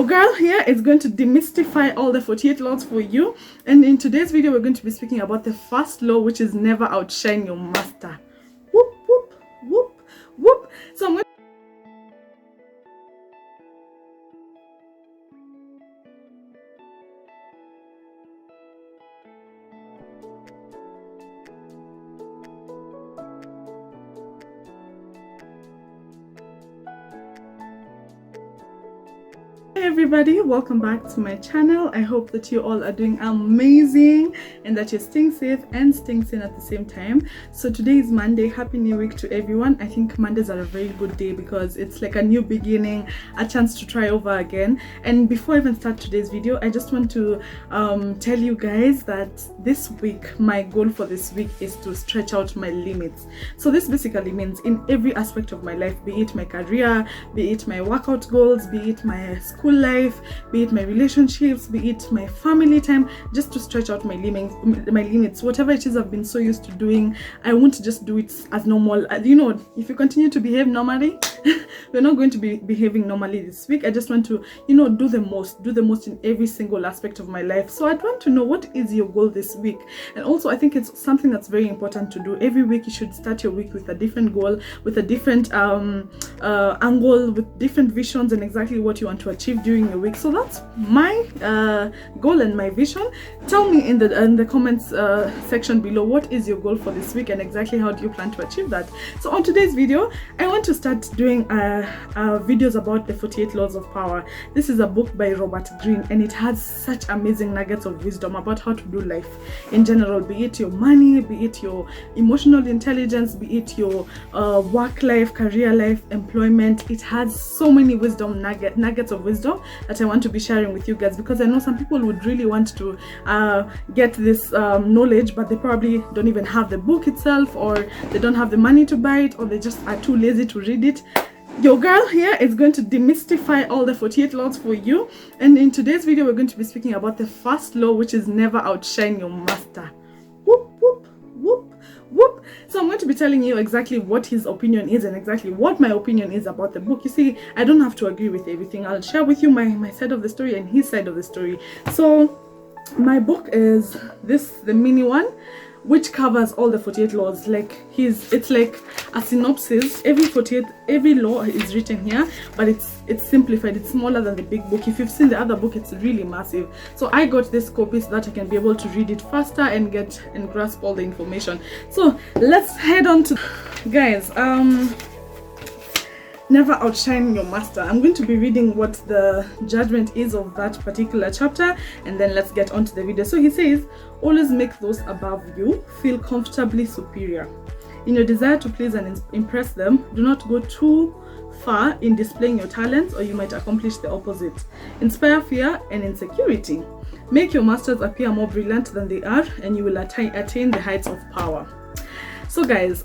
Girl here is going to demystify all the 48 laws for you, and in today's video we're going to be speaking about the first law, which is never outshine your master. Whoop whoop whoop whoop. So I'm going Hey everybody, welcome back to my channel. I hope that you all are doing amazing and that you're staying safe and staying sane at the same time. So today is Monday. Happy new week to everyone. I think Mondays are a very good day because it's like a new beginning, a chance to try over again. And before I even start today's video, I just want to tell you guys that this week, my goal for this week is to stretch out my limits. So this basically means in every aspect of my life, be it my career, be it my workout goals, be it my school life, be it my relationships, be it my family time, just to stretch out my limits. Whatever it is I've been so used to doing, I won't just do it as normal. You know, if you continue to behave normally, we're not going to be behaving normally this week. I just want to, you know, do the most in every single aspect of my life. So I'd want to know, what is your goal this week? And also I think it's something that's very important to do. Every week you should start your week with a different goal, with a different angle, with different visions and exactly what you want to achieve during your week. So that's my goal and my vision. Tell me in the comments section below, what is your goal for this week and exactly how do you plan to achieve that? So on today's video, I want to start doing videos about the 48 laws of power. This is a book by Greene, and it has such amazing nuggets of wisdom about how to do life in general, be it your money, be it your emotional intelligence, be it your work life, career life, employment. It has so many nuggets of wisdom that I want to be sharing with you guys, because I know some people would really want to get this knowledge, but they probably don't even have the book itself, or they don't have the money to buy it, or they just are too lazy to read it. Your girl here is going to demystify all the 48 laws for you, and in today's video we're going to be speaking about the first law, which is never outshine your master. Whoop whoop whoop whoop. So I'm going to be telling you exactly what his opinion is and exactly what my opinion is about the book. You see, I don't have to agree with everything. I'll share with you my side of the story and his side of the story. So my book is the mini one, which covers all the 48 laws. It's like a synopsis. Every law is written here, but it's simplified. It's smaller than the big book. If you've seen the other book, it's really massive. So I got this copy so that I can be able to read it faster and grasp all the information. So let's head on to, guys. Never outshine your master. I'm going to be reading what the judgment is of that particular chapter, and then let's get on to the video. So he says, always make those above you feel comfortably superior. In your desire to please and impress them, do not go too far in displaying your talents, or you might accomplish the opposite. Inspire fear and insecurity. Make your masters appear more brilliant than they are, and you will attain the heights of power. So guys,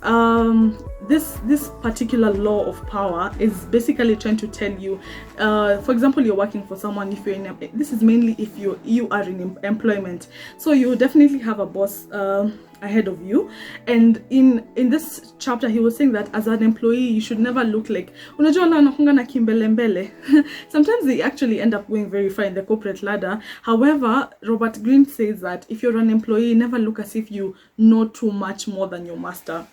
this particular law of power is basically trying to tell you, for example, you're working for someone. If you're this is mainly if you are in employment, so you definitely have a boss ahead of you. And in this chapter he was saying that as an employee you should never look like, sometimes they actually end up going very far in the corporate ladder. However, Greene says that if you're an employee, never look as if you know too much more than your master.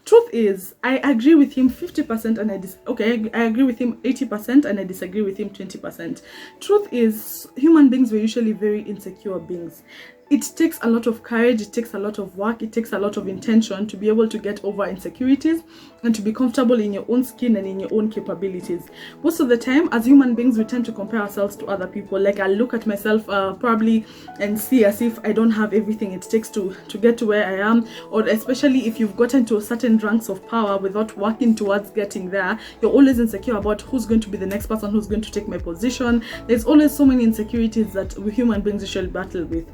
Truth is, I agree with him 50% and I agree with him 80% and I disagree with him 20%. Truth is, human beings were usually very insecure beings. It takes a lot of courage, it takes a lot of work, it takes a lot of intention to be able to get over insecurities and to be comfortable in your own skin and in your own capabilities. Most of the time, as human beings, we tend to compare ourselves to other people. Like, I look at myself probably and see as if I don't have everything it takes to get to where I am, or especially if you've gotten to certain ranks of power without working towards getting there, you're always insecure about who's going to be the next person who's going to take my position. There's always so many insecurities that we human beings usually battle with.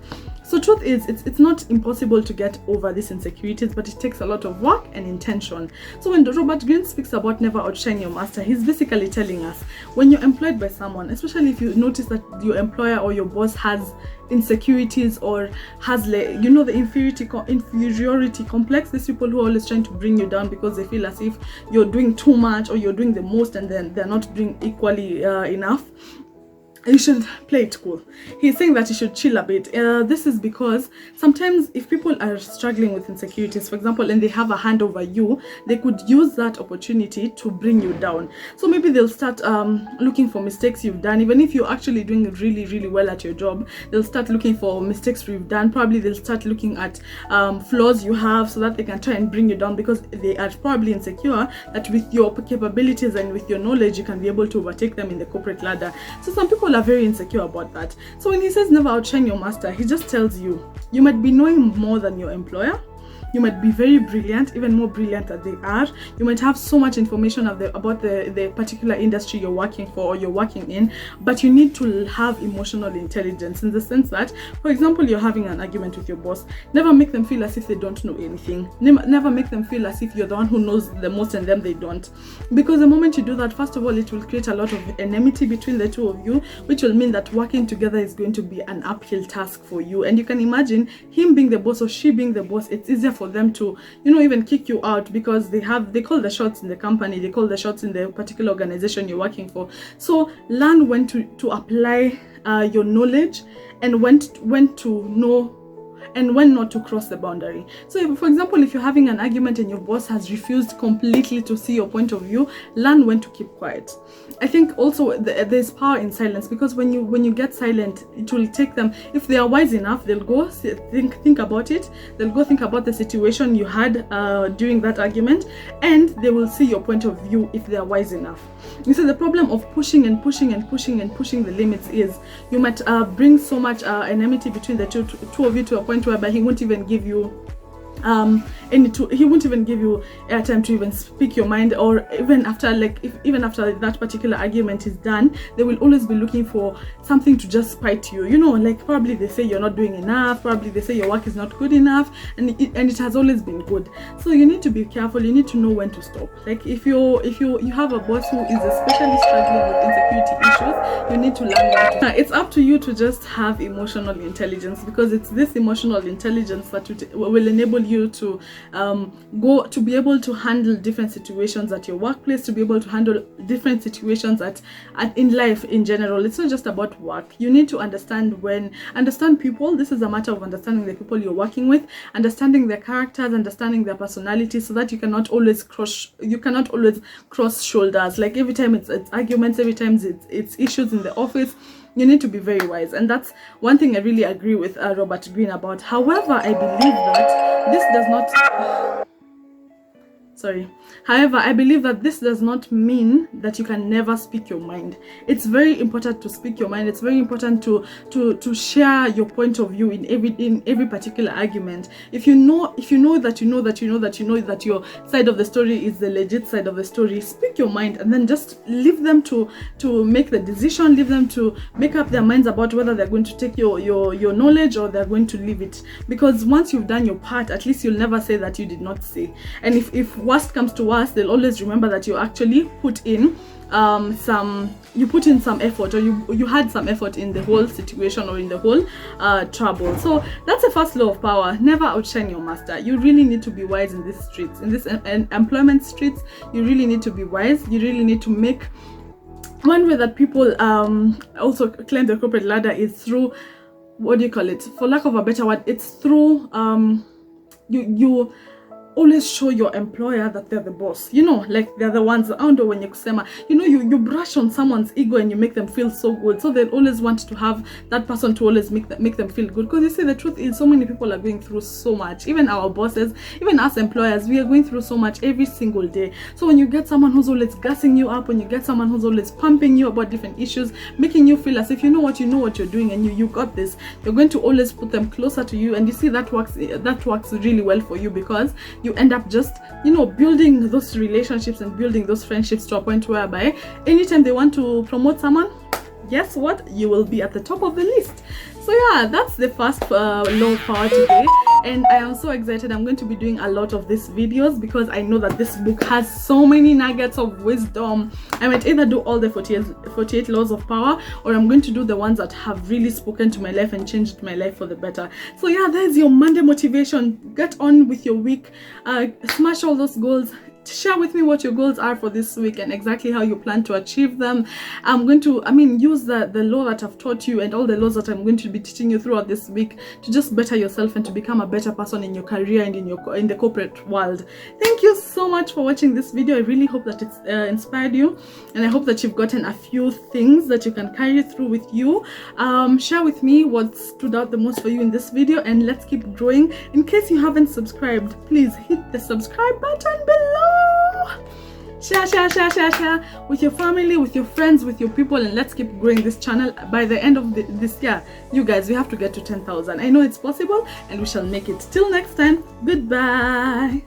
So truth is, it's not impossible to get over these insecurities, but it takes a lot of work and intention. So when Greene speaks about never outshine your master, he's basically telling us, when you're employed by someone, especially if you notice that your employer or your boss has insecurities or has, you know, the inferiority complex, these people who are always trying to bring you down because they feel as if you're doing too much or you're doing the most and then they're not doing equally enough. you should play it cool. He's saying that you should chill a bit. This is because sometimes if people are struggling with insecurities, for example, and they have a hand over you, they could use that opportunity to bring you down. So maybe they'll start looking for mistakes you've done. Even if you're actually doing really, really well at your job, they'll start looking for mistakes you've done. Probably they'll start looking at flaws you have, so that they can try and bring you down, because they are probably insecure that with your capabilities and with your knowledge, you can be able to overtake them in the corporate ladder. So some people are very insecure about that. So when he says never outshine your master, he just tells you, you might be knowing more than your employer. You might be very brilliant, even more brilliant than they are. You might have so much information about the particular industry you're working for or you're working in, but you need to have emotional intelligence, in the sense that, for example, you're having an argument with your boss. Never make them feel as if they don't know anything. Never make them feel as if you're the one who knows the most and them they don't. Because the moment you do that, first of all, it will create a lot of enmity between the two of you, which will mean that working together is going to be an uphill task for you. And you can imagine him being the boss or she being the boss, it's easier for them to, even kick you out, because they call the shots in the company, they call the shots in the particular organization you're working for. So learn when to apply your knowledge, and when to know and when not to cross the boundary. So if, for example, if you're having an argument and your boss has refused completely to see your point of view, learn when to keep quiet. I think also there's power in silence, because when you get silent, it will take them, if they are wise enough, they'll go think about it. They'll go think about the situation you had during that argument, and they will see your point of view if they are wise enough. You see, the problem of pushing the limits is you might bring so much enmity between the two of you, to a point whereby he won't even give you he won't even give you airtime to even speak your mind, or even after even after that particular argument is done, they will always be looking for something to just spite you. Probably they say you're not doing enough, probably they say your work is not good enough, and it has always been good. So you need to be careful. You need to know when to stop. Like if you have a boss who is especially struggling with insecurity issues, you need to learn when to. It's up to you to just have emotional intelligence, because it's this emotional intelligence that will enable you to be able to handle different situations at your workplace, to be able to handle different situations in life in general. It's not just about work. You need to understand people. This is a matter of understanding the people you're working with, understanding their characters, understanding their personalities, so that you cannot always cross shoulders. Like every time it's arguments, every time it's issues in the office, you need to be very wise. And that's one thing I really agree with Robert Greene about. However, I believe that this does not However, I believe that this does not mean that you can never speak your mind. It's very important to speak your mind. It's very important to share your point of view in every particular argument. If you know that your side of the story is the legit side of the story, speak your mind, and then just leave them to make the decision. Leave them to make up their minds about whether they're going to take your knowledge or they're going to leave it. Because once you've done your part, at least you'll never say that you did not say. And if worst comes to worst, they'll always remember that you actually put in some effort, or you had some effort in the whole situation or in the whole trouble. So that's the first law of power. Never outshine your master. You really need to be wise in these streets, in this employment streets. You really need to be wise. You really need to make one way that people also climb the corporate ladder is through, what do you call it, for lack of a better word, it's through you always show your employer that they're the boss, like they're the ones. I don't know, when you brush on someone's ego and you make them feel so good, so they'll always want to have that person to always make them feel good. Because you see, the truth is, so many people are going through so much. Even our bosses, even us employers, we are going through so much every single day. So when you get someone who's always gassing you up, when you get someone who's always pumping you about different issues, making you feel as if you know what you're doing, and you got this, you're going to always put them closer to you. And you see, that works really well for you, because you end up just building those relationships and building those friendships to a point whereby anytime they want to promote someone, guess what, you will be at the top of the list. So yeah, that's the first law of power today, and I am so excited. I'm going to be doing a lot of these videos because I know that this book has so many nuggets of wisdom. I might either do all the 48 laws of power, or I'm going to do the ones that have really spoken to my life and changed my life for the better. So yeah, there's your Monday motivation. Get on with your week, smash all those goals, share with me what your goals are for this week and exactly how you plan to achieve them. I'm going to, use the law that I've taught you and all the laws that I'm going to be teaching you throughout this week to just better yourself and to become a better person in your career and in the corporate world. Thank you so much for watching this video. I really hope that it's inspired you, and I hope that you've gotten a few things that you can carry through with you. Share with me what stood out the most for you in this video, and let's keep growing. In case you haven't subscribed, please hit the subscribe button below. Share with your family, with your friends, with your people, and let's keep growing this channel. By the end of this year, you guys, we have to get to 10,000. I know it's possible, and we shall make it. Till next time, goodbye.